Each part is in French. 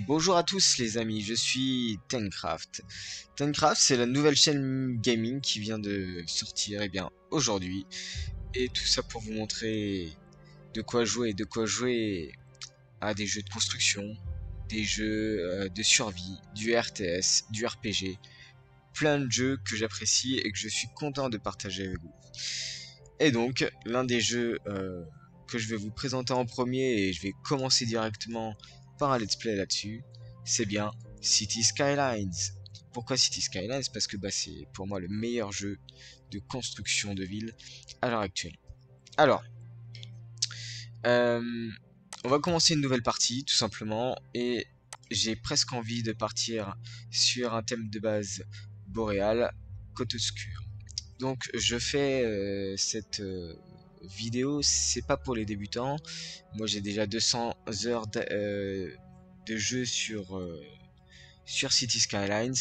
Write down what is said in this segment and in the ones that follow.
Bonjour à tous les amis, je suis Tencraft. Tencraft, c'est la nouvelle chaîne gaming qui vient de sortir aujourd'hui. Et tout ça pour vous montrer de quoi jouer à des jeux de construction, des jeux de survie, du RTS, du RPG. Plein de jeux que j'apprécie et que je suis content de partager avec vous. Et donc, l'un des jeux que je vais vous présenter en premier, et je vais commencer directement par un let's play là-dessus, c'est bien Cities Skylines. Pourquoi Cities Skylines? Parce que c'est pour moi le meilleur jeu de construction de ville à l'heure actuelle. Alors, on va commencer une nouvelle partie tout simplement, et j'ai presque envie de partir sur un thème de base boréal, côte obscure. Donc je fais cette vidéo, c'est pas pour les débutants. Moi j'ai déjà 200 heures de jeu sur City Skylines.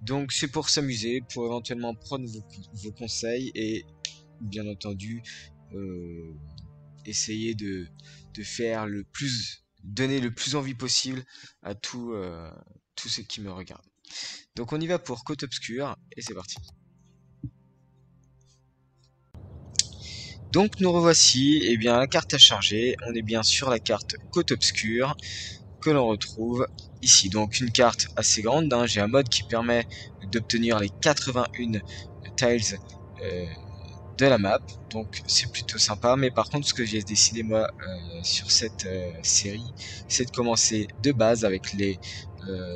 Donc c'est pour s'amuser, pour éventuellement prendre vos conseils et bien entendu essayer de faire donner le plus envie possible à tous ceux qui me regardent. Donc on y va pour Côte Obscure et c'est parti. Donc nous revoici, la carte à charger, on est bien sur la carte Côte Obscure que l'on retrouve ici. Donc une carte assez grande, j'ai un mode qui permet d'obtenir les 81 tiles de la map, donc c'est plutôt sympa. Mais par contre ce que j'ai décidé moi sur cette série, c'est de commencer de base avec les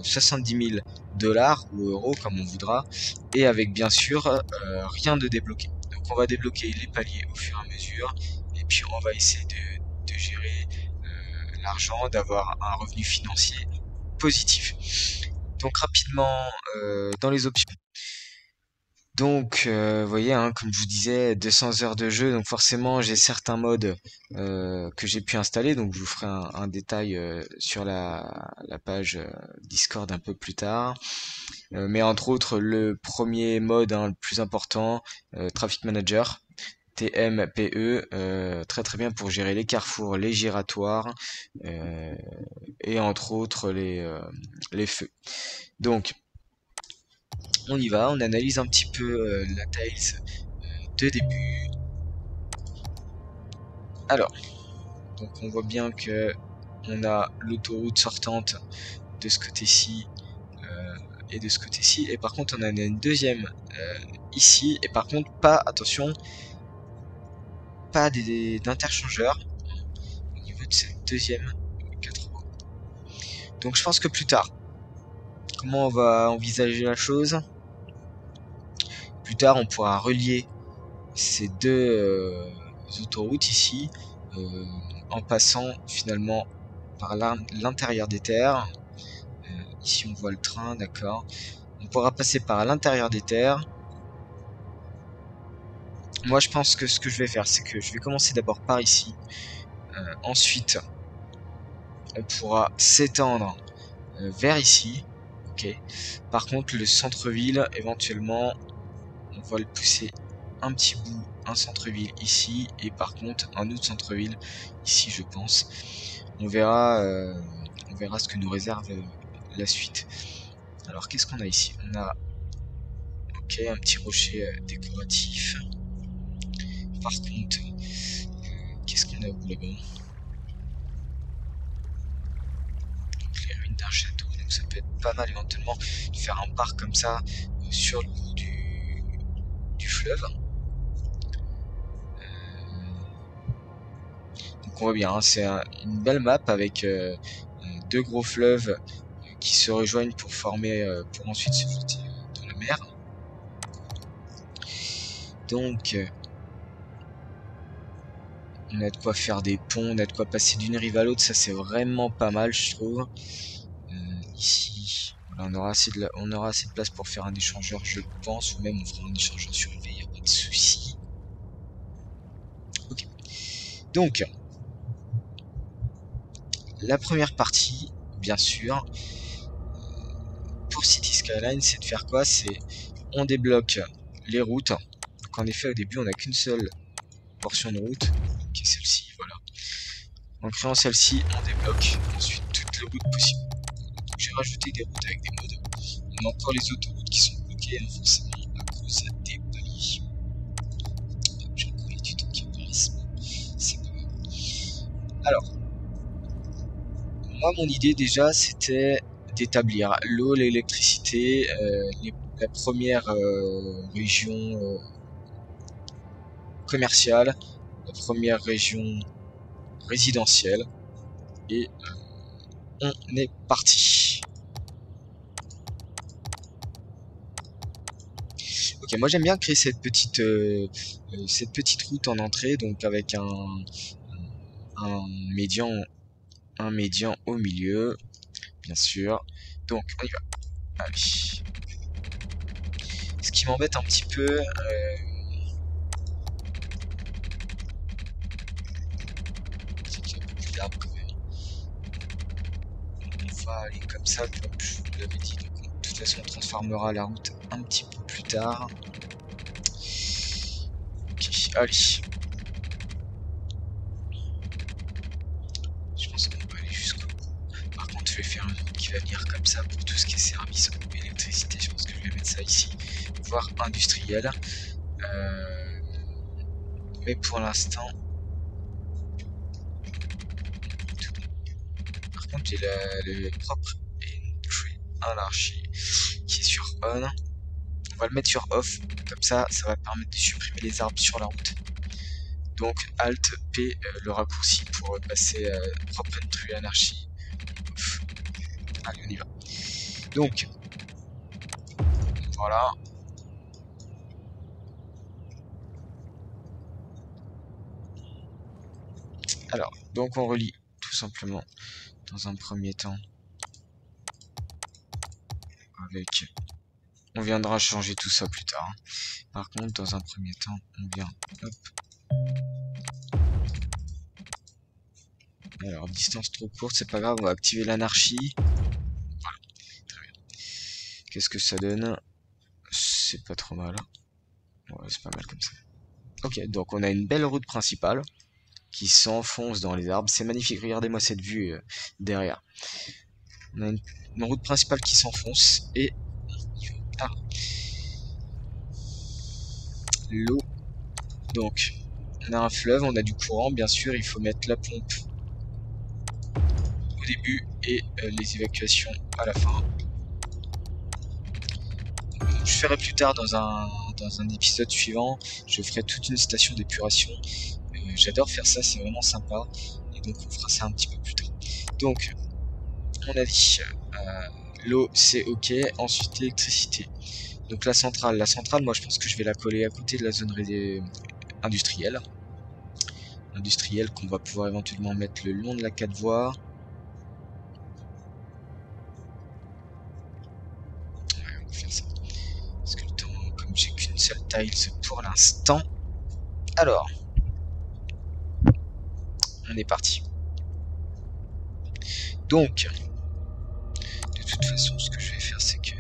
70 000 $ ou euros comme on voudra, et avec bien sûr rien de débloqué. Donc on va débloquer les paliers au fur et à mesure, et puis on va essayer de gérer l'argent, d'avoir un revenu financier positif. Donc rapidement dans les options. Donc vous voyez, comme je vous disais, 200 heures de jeu, donc forcément j'ai certains modes que j'ai pu installer, donc je vous ferai un détail sur la page Discord un peu plus tard. Mais entre autres le premier mode, le plus important, Traffic Manager, TMPE, très bien pour gérer les carrefours, les giratoires et entre autres les feux. Donc on y va, on analyse un petit peu la tiles de début. Alors, donc on voit bien que on a l'autoroute sortante de ce côté-ci et de ce côté-ci, et par contre on en a une deuxième ici, et par contre attention, pas d'interchangeur au niveau de cette deuxième 80. Donc je pense que plus tard, comment on va envisager la chose? Plus tard on pourra relier ces deux autoroutes ici en passant finalement par l'intérieur des terres. Ici on voit le train, d'accord. On pourra passer par l'intérieur des terres. Moi je pense que ce que je vais faire, c'est que je vais commencer d'abord par ici. Ensuite on pourra s'étendre vers ici. Ok. Par contre le centre-ville, éventuellement on va le pousser un petit bout, un centre-ville ici, et par contre un autre centre-ville ici, je pense. On verra ce que nous réserve la suite. Alors qu'est-ce qu'on a ici? On a un petit rocher décoratif. Par contre, qu'est-ce qu'on a là-bas? Donc les ruines d'un château, donc ça peut être pas mal éventuellement de faire un parc comme ça sur le bout du fleuve. Donc on voit bien, c'est une belle map avec deux gros fleuves qui se rejoignent pour former, pour ensuite se jeter dans la mer. Donc on a de quoi faire des ponts, on a de quoi passer d'une rive à l'autre, ça c'est vraiment pas mal je trouve. Ici, voilà, on aura assez de place pour faire un échangeur je pense, ou même on fera un échangeur sur UV, il n'y a pas de souci. Ok. Donc, la première partie, bien sûr, pour City Skyline, c'est de faire quoi? C'est on débloque les routes. Donc en effet au début on n'a qu'une seule portion de route, qui est celle-ci, voilà. En créant celle-ci, on débloque ensuite toutes les routes possibles. rajouter des routes avec des modes. On a encore les autoroutes qui sont bloquées, hein, forcément, à cause des paliers. J'ai encore les tutos qui apparaissent, c'est pas grave. Alors, moi, mon idée déjà, c'était d'établir l'eau, l'électricité, la première région commerciale, la première région résidentielle, et on est parti. Ok, moi j'aime bien créer cette petite route en entrée, donc avec un médian au milieu, bien sûr. Donc on y va. Allez. Ce qui m'embête un petit peu, c'est qu'il y a beaucoup d'arbres quand même. On va aller comme ça, comme je vous l'avais dit. Donc, de toute façon, on transformera la route un petit peu plus tard. Ok, allez. Je pense qu'on va aller jusqu'au bout. Par contre, je vais faire une route qui va venir comme ça pour tout ce qui est service ou électricité. Je pense que je vais mettre ça ici, voire industriel. Mais pour l'instant, par contre, j'ai le propre entry anarchy qui est sur on. On va le mettre sur off, comme ça, ça va permettre de supprimer les arbres sur la route. Donc Alt P, le raccourci pour passer propre entry anarchy off. Allez, on y va. Donc voilà. Alors, donc on relie tout simplement dans un premier temps avec... On viendra changer tout ça plus tard. Par contre, dans un premier temps, on vient... Hop. Alors, distance trop courte, c'est pas grave, on va activer l'anarchie. Voilà, très bien. Qu'est-ce que ça donne? C'est pas trop mal. Ouais, c'est pas mal comme ça. Ok, donc on a une belle route principale qui s'enfonce dans les arbres. C'est magnifique, regardez-moi cette vue derrière. On a une route principale qui s'enfonce et... Ah. L'eau. Donc, on a un fleuve, on a du courant, bien sûr, il faut mettre la pompe au début et les évacuations à la fin. Je ferai plus tard dans un épisode suivant, je ferai toute une station d'épuration. J'adore faire ça, c'est vraiment sympa. Et donc on fera ça un petit peu plus tard. Donc, on a dit l'eau c'est ok, ensuite l'électricité. Donc la centrale, moi je pense que je vais la coller à côté de la zone industrielle. Industrielle qu'on va pouvoir éventuellement mettre le long de la 4 voies. Ouais, on va faire ça. Parce que le temps, comme j'ai qu'une seule tiles pour l'instant. Alors, on est parti. Donc, de toute façon, ce que je vais faire, c'est que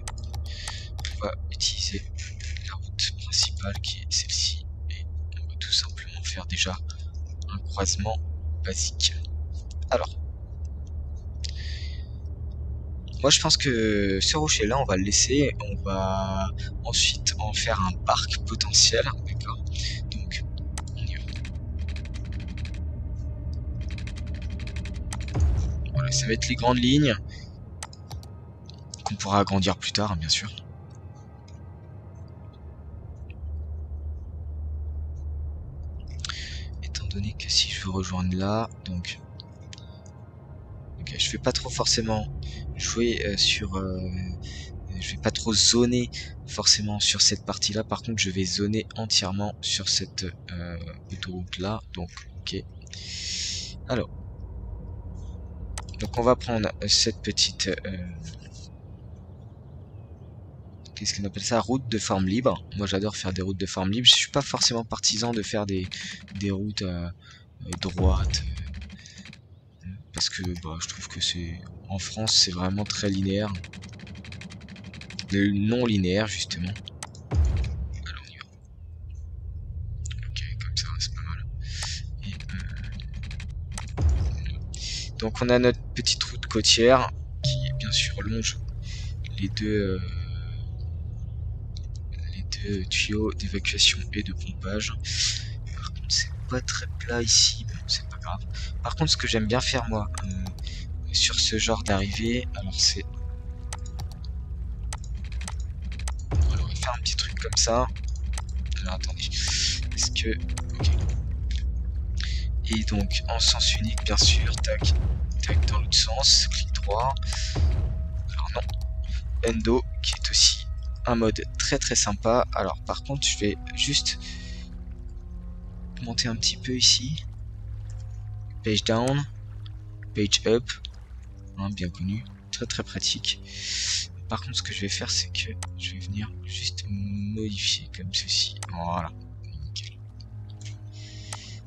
on va utiliser la route principale qui est celle-ci. Et on va tout simplement faire déjà un croisement basique. Alors, moi je pense que ce rocher là on va le laisser, on va ensuite en faire un parc potentiel, d'accord? Donc on y va. Voilà, ça va être les grandes lignes qu'on pourra agrandir plus tard, hein, bien sûr. Étant donné que si je veux rejoindre là, donc ok, je vais pas trop forcément jouer sur je vais pas trop zoner forcément sur cette partie là, par contre je vais zoner entièrement sur cette autoroute là, donc ok. Alors, donc on va prendre cette petite qu'est-ce qu'on appelle ça, route de forme libre. Moi j'adore faire des routes de forme libre, je suis pas forcément partisan de faire des routes droites parce que bah, je trouve que c'est en France c'est vraiment très linéaire, non linéaire justement. Alors on y va. Ok, comme ça c'est pas mal. Et, donc on a notre petite route côtière qui est bien sûr longe les deux tuyaux d'évacuation et de pompage. Par contre c'est pas très plat ici, bon, c'est pas grave. Par contre ce que j'aime bien faire moi sur ce genre d'arrivée, alors c'est... Alors, on va faire un petit truc comme ça. Alors attendez, est-ce que... Ok. Et donc en sens unique bien sûr, tac, tac dans l'autre sens, clic droit. Alors non, Endo qui est aussi un mode très très sympa. Alors par contre je vais juste monter un petit peu ici. Page down, page up, hein, bien connu, très très pratique. Par contre ce que je vais faire c'est que je vais venir juste modifier comme ceci. Voilà, nickel.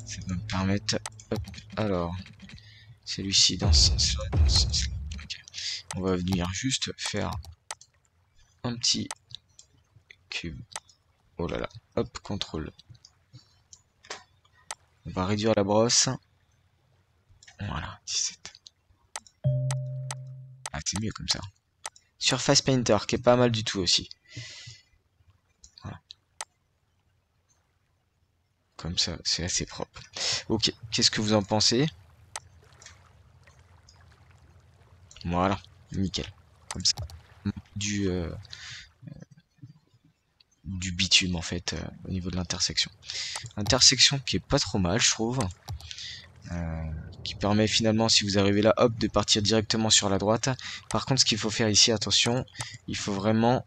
Ça va me permettre... Hop, alors, celui-ci dans ce sens-là, dans ce sens-là. Okay. On va venir juste faire un petit cube. Oh là là, hop, contrôle. On va réduire la brosse. Voilà, 17. Ah, c'est mieux comme ça. Surface Painter, qui est pas mal du tout aussi. Voilà. Comme ça, c'est assez propre. Ok, qu'est-ce que vous en pensez? Voilà, nickel. Comme ça. Du bitume en fait au niveau de l'intersection. Intersection qui est pas trop mal je trouve. Qui permet finalement si vous arrivez là hop de partir directement sur la droite. Par contre ce qu'il faut faire ici, attention, il faut vraiment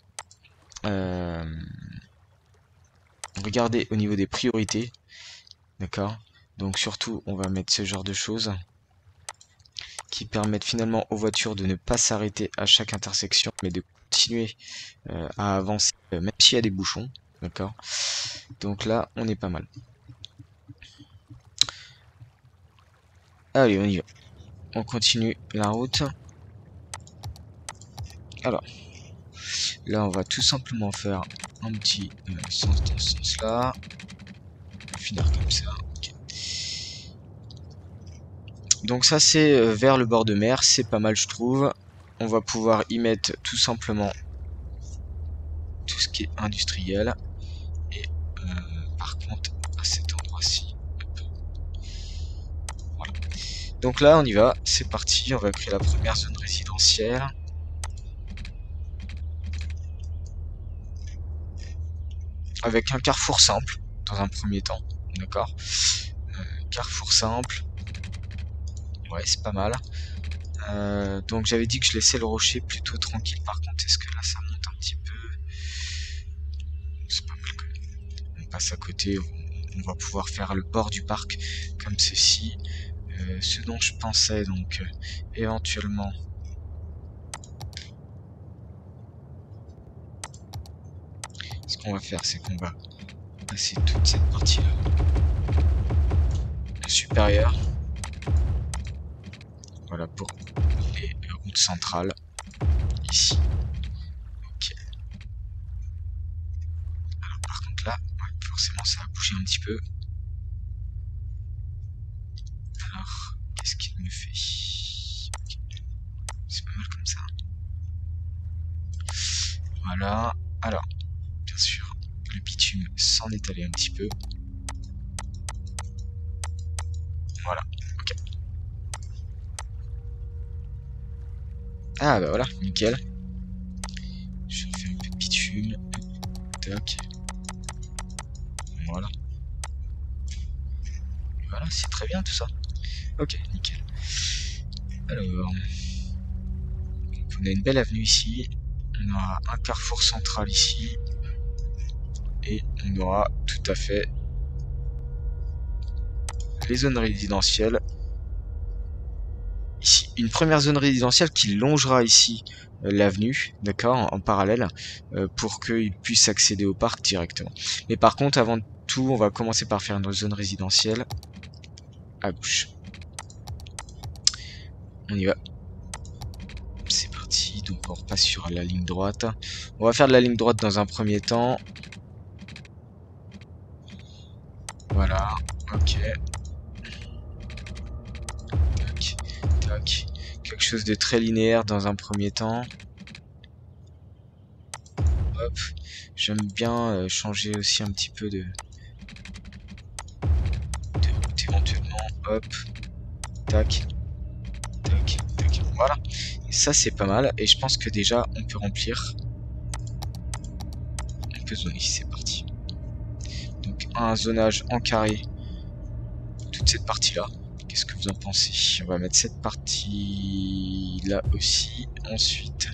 regarder au niveau des priorités. D'accord, donc surtout on va mettre ce genre de choses qui permettent finalement aux voitures de ne pas s'arrêter à chaque intersection mais de continuer à avancer même s'il y a des bouchons. D'accord, donc là on est pas mal. Allez on y va, on continue la route. Alors là on va tout simplement faire un petit sens dans ce sens là, on va finir comme ça. Okay. Donc ça c'est vers le bord de mer, c'est pas mal je trouve. On va pouvoir y mettre tout simplement tout ce qui est industriel. Et par contre à cet endroit-ci, voilà. Donc là on y va, c'est parti, on va créer la première zone résidentielle. Avec un carrefour simple dans un premier temps, d'accord. Carrefour simple, ouais c'est pas mal. Donc j'avais dit que je laissais le rocher plutôt tranquille. Par contre est-ce que là ça monte un petit peu? C'est pas mal quand même. On passe à côté, on va pouvoir faire le bord du parc comme ceci. Ce dont je pensais donc éventuellement ce qu'on va faire c'est qu'on va passer toute cette partie là supérieure, voilà pour les routes centrales ici. Ok, alors par contre là ouais, forcément ça va bouger un petit peu. Alors qu'est-ce qu'il me fait? Okay. C'est pas mal comme ça, voilà. Alors bien sûr le bitume s'en est allé un petit peu. Voilà, ok. Ah bah voilà, nickel. Je vais faire un peu de bitume. Tac. Voilà. Et voilà, c'est très bien tout ça. Ok, nickel. Alors, on a une belle avenue ici. On aura un carrefour central ici. Et on aura tout à fait les zones résidentielles ici. Une première zone résidentielle qui longera ici l'avenue, d'accord, en parallèle, pour qu'ils puissent accéder au parc directement. Mais par contre, avant tout, on va commencer par faire une zone résidentielle à gauche. On y va. C'est parti, donc on repasse sur la ligne droite. On va faire de la ligne droite dans un premier temps. Voilà, ok. Tac, tac. quelque chose de très linéaire dans un premier temps. Hop, j'aime bien changer aussi un petit peu de route éventuellement. Hop, tac, tac, tac. Voilà. Et ça c'est pas mal. Et je pense que déjà on peut remplir. On peut zoner, c'est parti. Donc un zonage en carré. Toute cette partie là. Qu'est-ce que vous en pensez? On va mettre cette partie là aussi. Ensuite,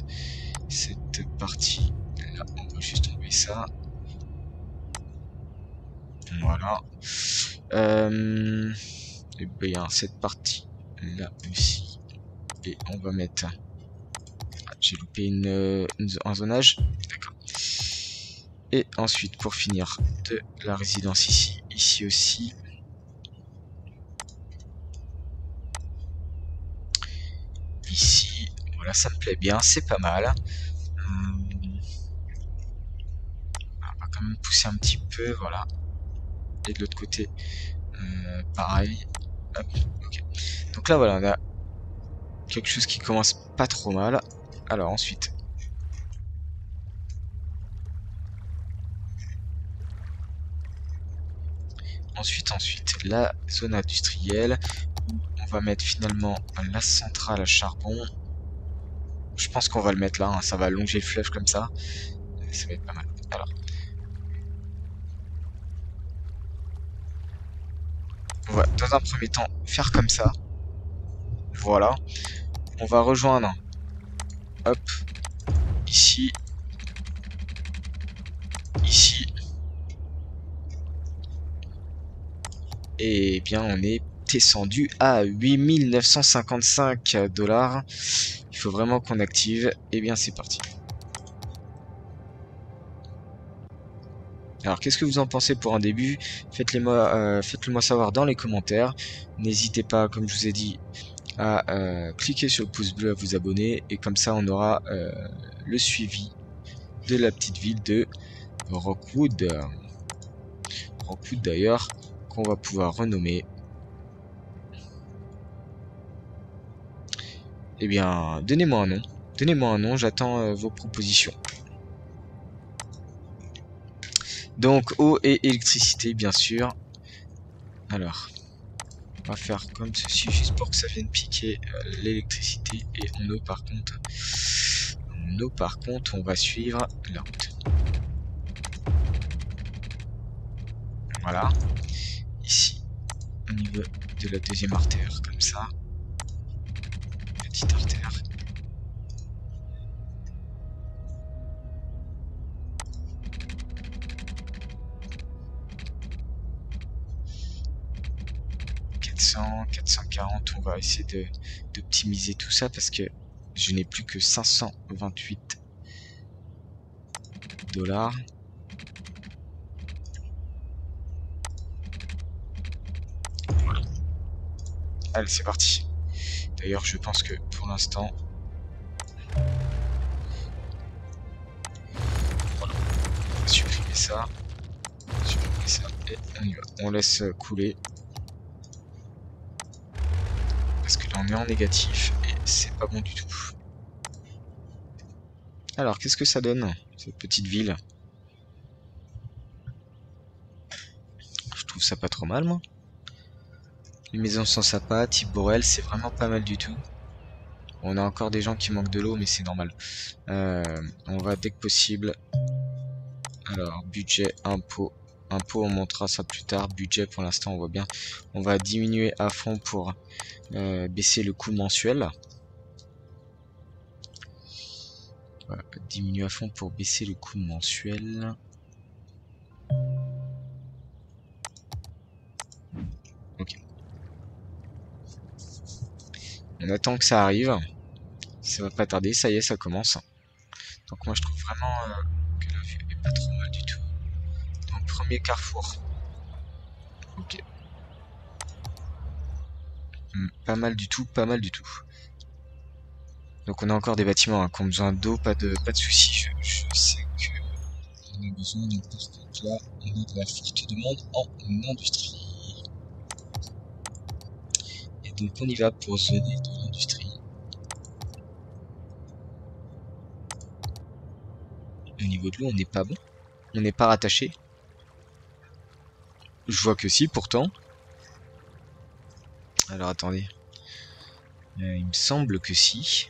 cette partie là, on va juste enlever ça. Voilà. Et bien cette partie là aussi. Et on va mettre. Ah, j'ai loupé un zonage. D'accord. Et ensuite, pour finir, de la résidence ici. Ici aussi. Ici. Voilà, ça me plaît bien. C'est pas mal. On va quand même pousser un petit peu. Voilà. Et de l'autre côté, pareil. Hop, ok. Donc là, voilà, on a quelque chose qui commence pas trop mal. Alors ensuite. Ensuite, la zone industrielle. On va mettre finalement la centrale à charbon. Je pense qu'on va le mettre là, hein, ça va allonger le fleuve comme ça. Ça va être pas mal. Alors. On va dans un premier temps faire comme ça. Voilà. On va rejoindre. Hop. Ici. Ici. Et bien on est descendu à 8955 $. Il faut vraiment qu'on active. Et bien c'est parti. Alors qu'est-ce que vous en pensez pour un début? Faites-le moi savoir dans les commentaires. N'hésitez pas, comme je vous ai dit, à cliquer sur le pouce bleu, à vous abonner. Et comme ça on aura le suivi de la petite ville de Rockwood. Rockwood d'ailleurs, qu'on va pouvoir renommer. Eh bien, donnez-moi un nom. Donnez-moi un nom, j'attends vos propositions. Donc, eau et électricité, bien sûr. Alors, on va faire comme ceci, juste pour que ça vienne piquer l'électricité. Et en eau, par contre, on va suivre la route. Voilà. Ici, au niveau de la deuxième artère, comme ça. Petite artère. $400, 440, on va essayer d'optimiser tout ça parce que je n'ai plus que 528 $. Voilà. Allez, c'est parti. D'ailleurs, je pense que pour l'instant, voilà, on va supprimer ça, et on y va. On laisse couler. Parce que là, on est en négatif et c'est pas bon du tout. Alors, qu'est-ce que ça donne, cette petite ville? Je trouve ça pas trop mal, moi. Les maisons sont sympas, type Borel, c'est vraiment pas mal du tout. On a encore des gens qui manquent de l'eau, mais c'est normal. On va dès que possible. Alors, budget, impôt. Impôt, on montrera ça plus tard. Budget, pour l'instant, on voit bien. On va diminuer à fond pour baisser le coût mensuel. Voilà, diminuer à fond pour baisser le coût mensuel. Ok. On attend que ça arrive. Ça va pas tarder, ça y est, ça commence. Donc moi je trouve vraiment que la vue est pas trop mal du tout. Donc premier carrefour. Ok. Pas mal du tout, pas mal du tout. Donc on a encore des bâtiments hein, qui ont besoin d'eau, pas de soucis. Je sais que on a besoin, donc par contre là, on a de la forte demande en industrie. Et donc on y va pour zoner de l'industrie. au niveau de l'eau, on n'est pas bon. On n'est pas rattaché. Je vois que si, pourtant. Alors attendez. Il me semble que si.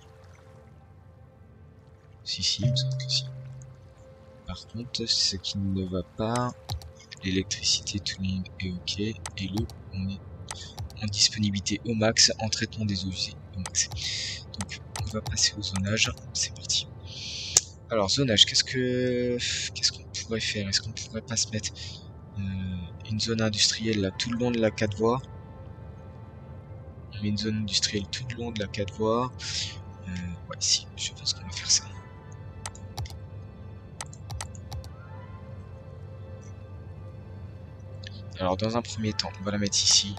Si, il me semble que si. Par contre, ce qui ne va pas, l'électricité, tout le monde est ok. Et l'eau, on est en disponibilité au max, en traitement des eaux usées au max. Donc, on va passer au zonage. C'est parti. Alors, zonage, qu'est-ce qu'on pourrait faire? Est-ce qu'on pourrait pas se mettre une zone industrielle là, tout le long de la 4 voies? On met une zone industrielle tout le long de la 4 voies. Ouais, si, je pense qu'on va faire ça. Alors, dans un premier temps, on va la mettre ici.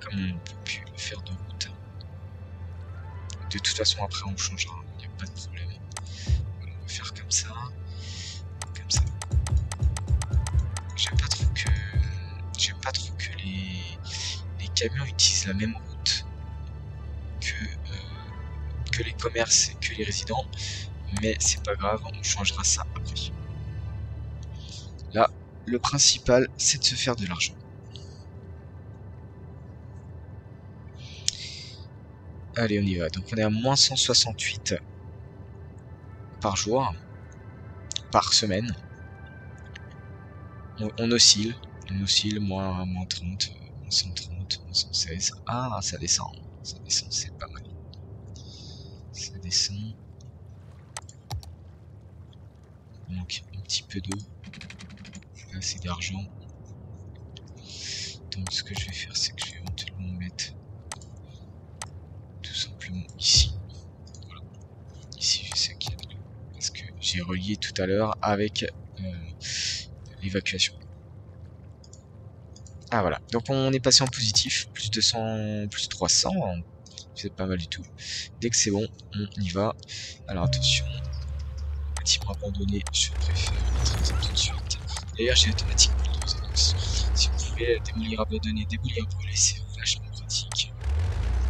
Comme on ne peut plus faire de route. De toute façon, après, on changera. Il n'y a pas de problème. Voilà, on va faire comme ça. Comme ça. J'aime pas trop que les camions utilisent la même route que les commerces et que les résidents. Mais c'est pas grave, on changera ça après. Là, le principal, c'est de se faire de l'argent. Allez, on y va. Donc on est à moins 168 par jour, par semaine. On oscille, moins 30, moins 130, moins 116. Ah, ça descend, c'est pas mal. Ça descend. Il manque un petit peu d'eau. Pas assez d'argent. Donc ce que je vais faire, c'est que je vais éventuellement mettre tout simplement ici. Voilà. Ici, je sais qu'il y a de l'eau. Parce que j'ai relié tout à l'heure avec l'évacuation. Ah voilà, donc on est passé en positif, plus 200, plus 300, c'est pas mal du tout. Dès que c'est bon, on y va. Alors attention, bâtiment abandonné, je préfère mettre ça tout de suite. D'ailleurs j'ai automatique bulldozer, donc si vous pouvez démolir abandonné, démolir brûlé, c'est vachement pratique.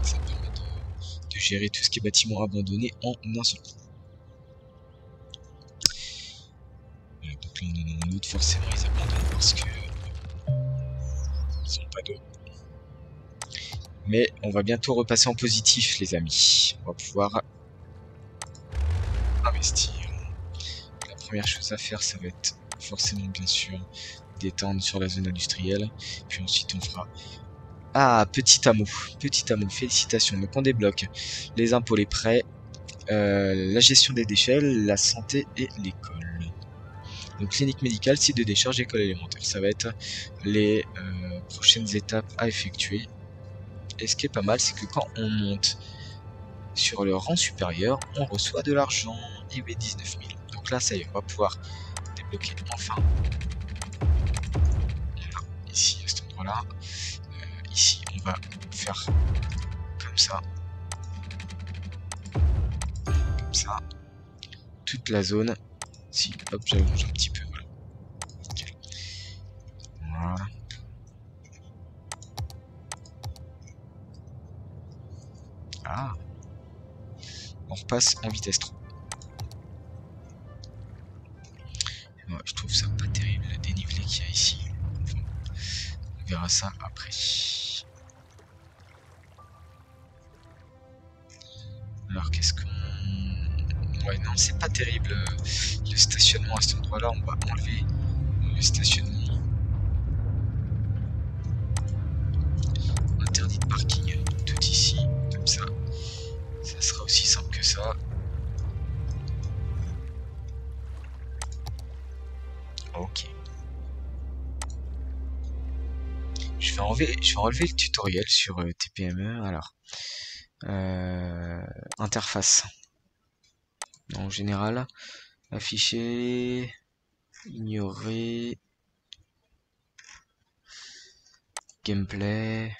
Ça permet de gérer tout ce qui est bâtiment abandonné en un seul coup. Voilà, donc là on en a un autre, forcément ils abandonnent parce que ils ont pas d'eau. Mais on va bientôt repasser en positif, les amis. On va pouvoir investir. La première chose à faire, ça va être forcément, bien sûr, d'étendre sur la zone industrielle. Puis ensuite, on fera... Ah, petit hameau, félicitations. Donc on débloque les impôts, les prêts, la gestion des déchets, la santé et l'école. Donc clinique médicale, site de décharge, école élémentaire. Ça va être les prochaines étapes à effectuer. Et ce qui est pas mal, c'est que quand on monte sur le rang supérieur, on reçoit de l'argent. Et oui, 19 000. Donc là, ça y est, on va pouvoir débloquer enfin. Voilà, ici, à cet endroit-là. Ici, on va faire comme ça. Comme ça. Toute la zone. Si, hop, j'allonge un petit peu. Voilà. Okay. Voilà. Ah. On repasse en vitesse 3. Ouais, je trouve ça pas terrible, le dénivelé qu'il y a ici. Enfin, on verra ça après. Alors qu'est-ce qu'on... Ouais, non, c'est pas terrible le stationnement à cet endroit-là. On va enlever le stationnement. Interdit de parking, tout ici, comme ça. Ça sera aussi simple que ça. Ok. Je vais enlever le tutoriel sur TPME. Alors, interface. En général, afficher, ignorer, gameplay.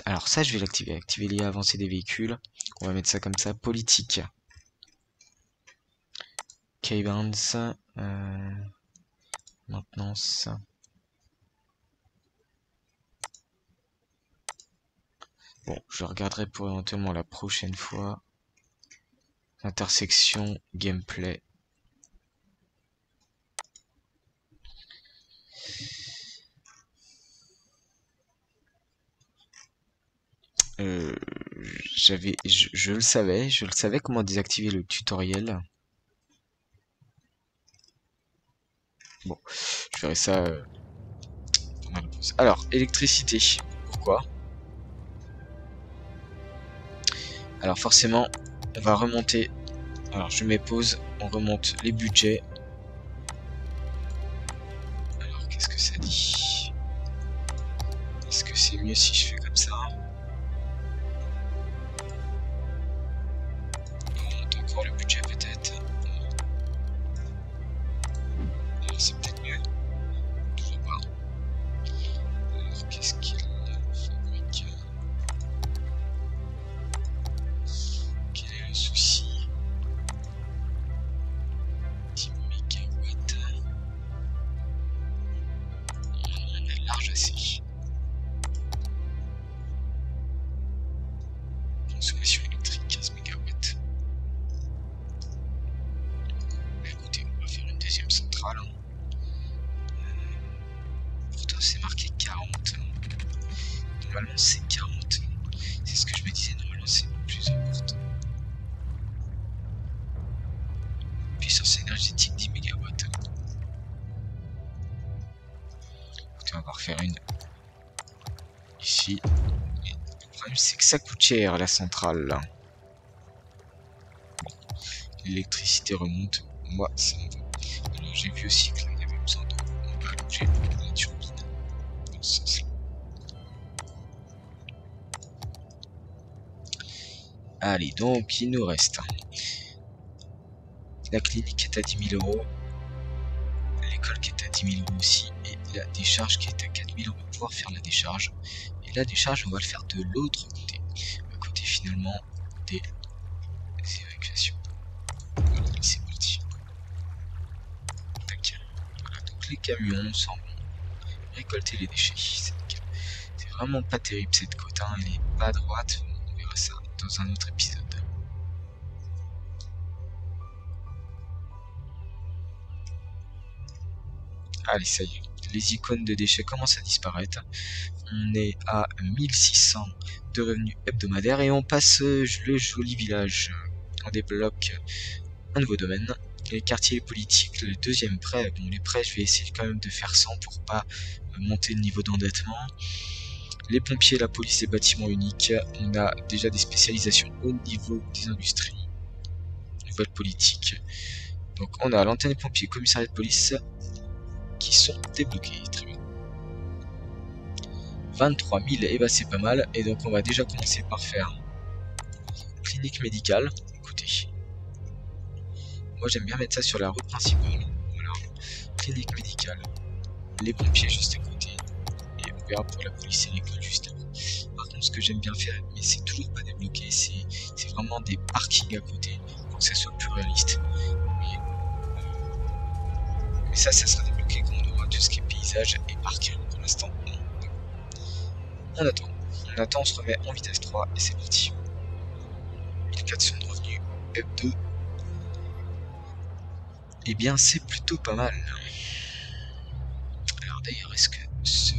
Alors ça, je vais l'activer. Activer l'IA avancée des véhicules. On va mettre ça comme ça. Politique. Keybands. Maintenance. Bon, je regarderai pour éventuellement la prochaine fois. Intersection, gameplay. Je le savais comment désactiver le tutoriel. Bon, je ferai ça pendant la pause. Alors, électricité, pourquoi? Alors forcément, on va remonter. Alors je mets pause, on remonte les budgets. Alors qu'est-ce que ça dit? Est-ce que c'est mieux si je fais comme ça? On remonte encore le budget peut-être. C'est peut-être mieux. Toujours pas. Alors qu'est-ce qu'il fabrique? Quel est le souci? 10 mégawatts. On a large assez. Consommation électrique 15 mégawatts. Écoutez, on va faire une deuxième centrale. Pourtant c'est marqué 40. Normalement c'est 40. C'est ce que je me disais, normalement c'est plus important. Puissance énergétique 10 mégawatts. Écoutez, on va refaire une ici. Et le problème c'est que ça coûte cher la centrale là. L'électricité remonte, moi ça me va. Alors j'ai vu aussi que là il y avait besoin de allonger la turbine dans ce sens-là. Allez, donc il nous reste la clinique est à 10 000 €, l'école qui est à 10 000 € aussi, et la décharge qui est à 4 000 €. On va pouvoir faire la décharge. Et la décharge, on va le faire de l'autre côté, à côté finalement des évacuations. Voilà, c'est parti. Tac. Voilà, donc les camions s'en vont récolter les déchets. C'est vraiment pas terrible cette côte, hein. Elle est pas droite. On verra ça dans un autre épisode. Allez, ça y est. Les icônes de déchets commencent à disparaître. On est à 1600 de revenus hebdomadaires et on passe le joli village. On débloque un nouveau domaine. Les quartiers politiques, le deuxième prêt. Bon, les prêts, je vais essayer quand même de faire 100 pour pas monter le niveau d'endettement. Les pompiers, la police, les bâtiments uniques. On a déjà des spécialisations au niveau des industries. Nouvelle politique. Donc on a l'antenne des pompiers, commissariat de police qui sont débloqués. Très bien. 23 000, et bah c'est pas mal. Et donc on va déjà commencer par faire clinique médicale. Écoutez, moi j'aime bien mettre ça sur la route principale. Voilà, clinique médicale, les pompiers juste à côté, et on verra pour la police et l'école juste avant. Par contre, ce que j'aime bien faire, mais c'est toujours pas débloqué, c'est vraiment des parkings à côté pour que ça soit plus réaliste. Mais ça sera débloqué quand on aura tout ce qui est paysage et parking. Pour l'instant, on attend, on se remet en vitesse 3 et c'est parti. 1400 de revenus, F2. Et bien c'est plutôt pas mal. Alors d'ailleurs, est-ce que ce...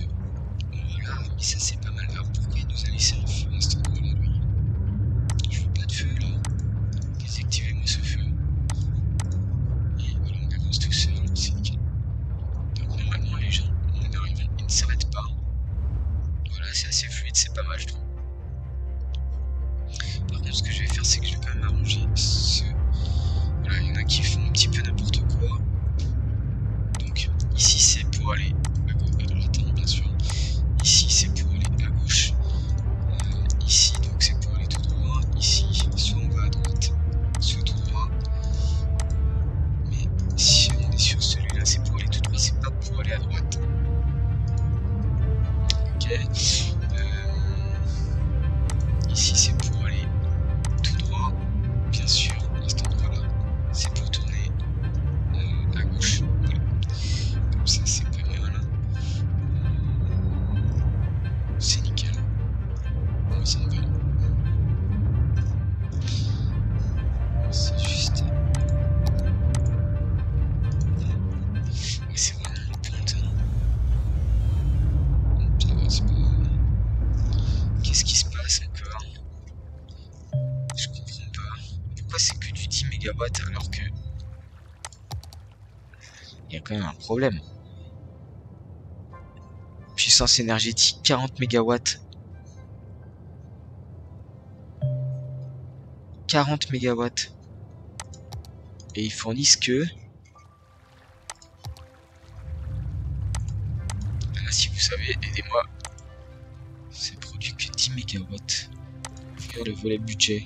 Voilà, mais ça c'est pas mal. Alors pourquoi il nous a laissé un feu à cet endroit-là, lui? Je veux pas de feu là. Désactivez-moi ce feu. Et voilà, on avance tout seul, c'est nickel. Donc normalement les gens, on arrive, ils ne s'arrêtent pas. Voilà, c'est assez fluide, c'est pas mal je trouve. Par contre, ce que je vais faire, c'est que je vais quand même arranger ce... Voilà, il y en a qui font un petit peu n'importe quoi. Donc ici c'est pour aller à droite, bien sûr. Ici c'est pour aller à gauche. Ici donc c'est pour aller tout droit. Ici, soit on va à droite, soit mégawatts alors que il y a quand même un problème. Puissance énergétique 40 mégawatts. 40 mégawatts. Et ils fournissent que... Là, si vous savez, aidez-moi. C'est produit que 10 mégawatts. Faire le volet budget.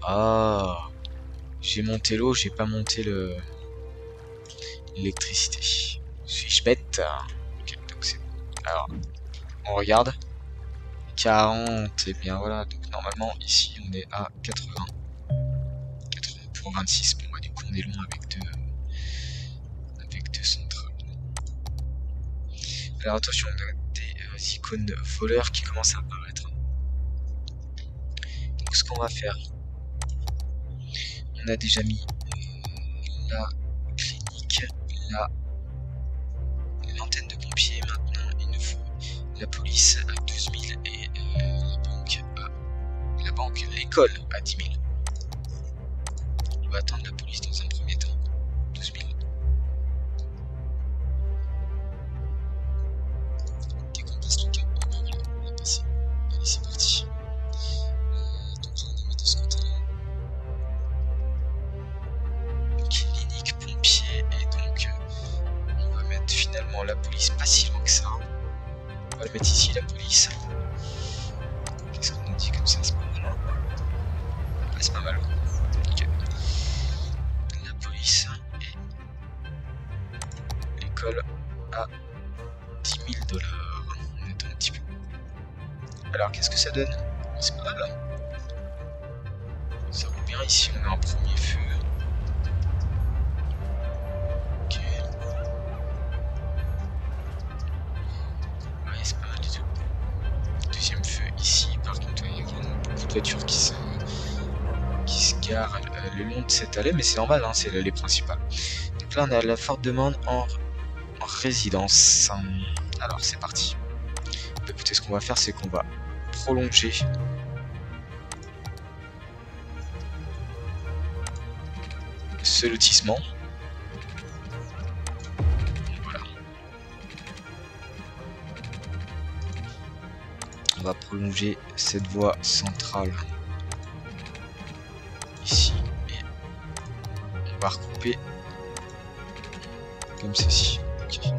Ah, j'ai monté l'eau, j'ai pas monté l'électricité. Suis-je bête? Ok, donc c'est... Alors, on regarde. 40, et bien voilà. Donc normalement, ici, on est à 80. 80 pour 26. Bon, bah, du coup, on est loin avec deux centrales. Alors attention, on a des icônes voleurs qui commencent à apparaître. Donc ce qu'on va faire, on a déjà mis la clinique, l'antenne de pompiers. Maintenant il nous faut la police à 12 000 et l'école à 10 000. On va attendre la police dans un premier temps. 12 000. Dès qu'on passe le cap, on va passer. Allez, c'est parti. Donc là, on a mis de ce côté-là. Clinique, pompier, et donc on va mettre finalement la police pas si loin que ça. On va le mettre ici, la police. Qu'est-ce qu'on nous dit comme ça? C'est pas mal. Ah, c'est pas mal. Ok. La police et l'école à 10 000 $. On attend un petit peu. Alors, qu'est-ce que ça donne? C'est pas mal. Ça roule bien. Ici, on a un premier feu. Ok. Ouais, c'est pas mal du tout. Deuxième feu ici. Par contre, il y a vraiment beaucoup de voitures qui se garent le long de cette allée, mais c'est normal, hein, c'est l'allée principale. Donc là, on a la forte demande en résidence. Alors, c'est parti. Écoutez, ce qu'on va faire, c'est qu'on va prolonger ce lotissement. Voilà. On va prolonger cette voie centrale ici et on va recouper comme ceci. Okay.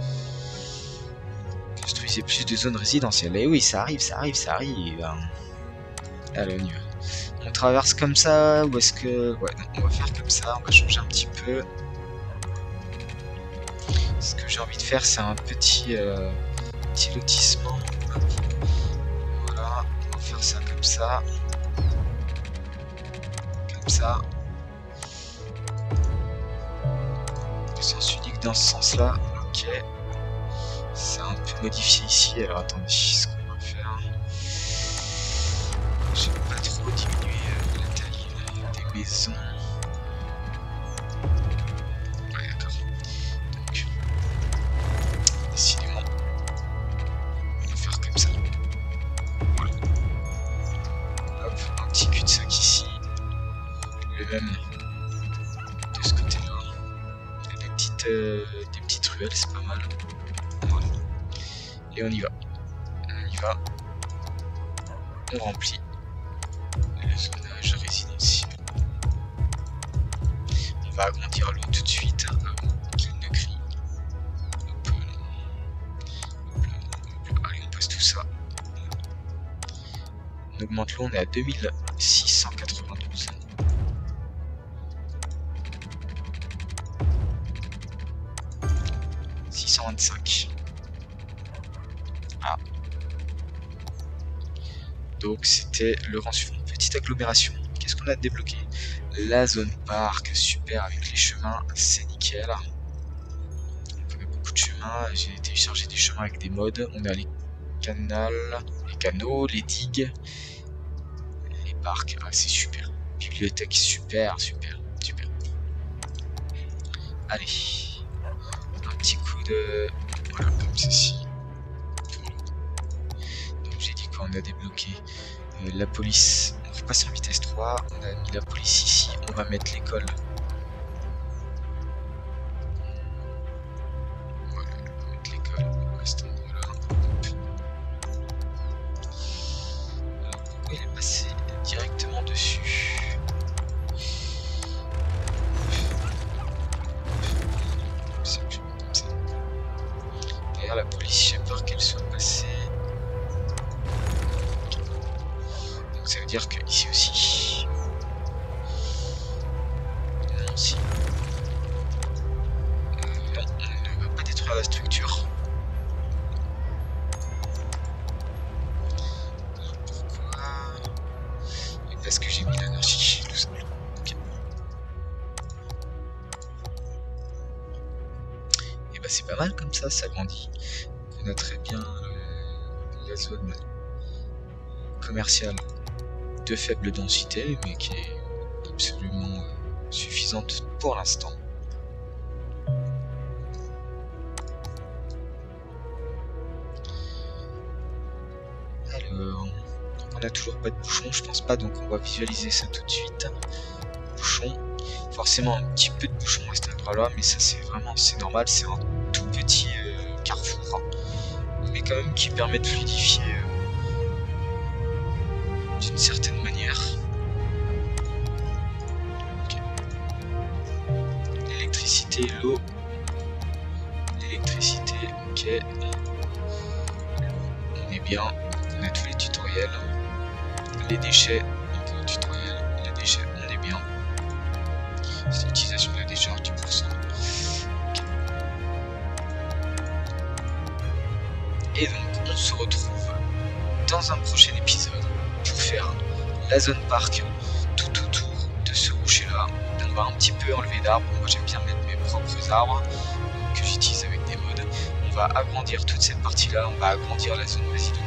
Construisez plus de zones résidentielles. Et oui, ça arrive. Allez, on y va. On traverse comme ça ou est-ce que... Ouais, non, on va faire comme ça, on va changer un petit peu. Ce que j'ai envie de faire, c'est un petit lotissement. Voilà, on va faire ça comme ça. Comme ça. Le sens unique dans ce sens-là. Ok. C'est un peu modifié ici. Alors attendez, ce qu'on va faire. Je vais pas trop diminuer la taille des maisons. Ouais, d'accord. Donc, décidément, on va faire comme ça. Voilà. Hop, un petit cul-de-sac ici. Le même de ce côté-là. Des petites ruelles, c'est pas mal. Voilà. Et on y va. On remplit le zonage résidentiel. On va agrandir l'eau tout de suite avant qu'il ne crie. Hop, allez, on passe tout ça. On augmente l'eau, on est à 2692. « 625. Ah. Donc c'était le rang suivant. Petite agglomération. Qu'est-ce qu'on a débloqué? La zone parc, super, avec les chemins, c'est nickel. Donc on a beaucoup de chemins. J'ai téléchargé des chemins avec des mods. On a les canaux, les digues, les parcs. Ah, c'est super. Bibliothèque, super. Allez. Un petit coup de... Voilà, comme ceci. Donc j'ai dit qu'on a débloqué la police. On passer en vitesse 3. On a mis la police ici. On va mettre l'école. Voilà, on va mettre l'école à cet endroit-là. Alors, pourquoi il est passé directement dessus? D'ailleurs, la police, j'ai peur qu'elle soit passée. Donc ça veut dire que ici aussi. Non, si. Non, on ne va pas détruire la structure. Pourquoi? Et parce que j'ai mis l'anarchie, tout simplement. Okay. Et bah c'est pas mal comme ça grandit. On a très bien la zone commerciale de faible densité, mais qui est absolument suffisante pour l'instant. Alors, on n'a toujours pas de bouchon, je pense pas, donc on va visualiser ça tout de suite. Bouchon, forcément un petit peu de bouchon à cet endroit-là, mais ça c'est normal, c'est un tout petit carrefour, mais quand même qui permet de fluidifier d'une certaine manière. Okay. L'électricité, l'eau, l'électricité, ok. On est bien, on a tous les tutoriels. Les déchets, donc le tutoriel, les déchets, on est bien. C'est l'utilisation de la décharge 10%. Okay. Et donc on se retrouve dans un prochain épisode pour faire la zone parc tout autour de ce rocher là. On va un petit peu enlever d'arbres. Moi j'aime bien mettre mes propres arbres que j'utilise avec des mods. On va agrandir toute cette partie là. On va agrandir la zone résidentielle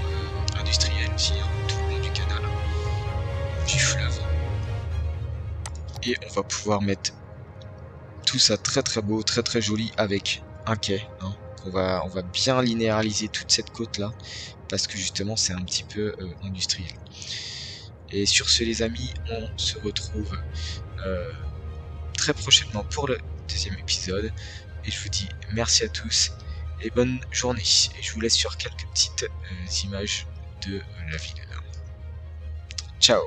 industrielle aussi, hein, tout le long du canal du fleuve. Et on va pouvoir mettre tout ça très beau, très joli avec un quai. Hein. On va bien linéariser toute cette côte là parce que justement c'est un petit peu industriel. Et sur ce les amis, on se retrouve très prochainement pour le deuxième épisode. Et je vous dis merci à tous et bonne journée. Et je vous laisse sur quelques petites images de la ville. Ciao.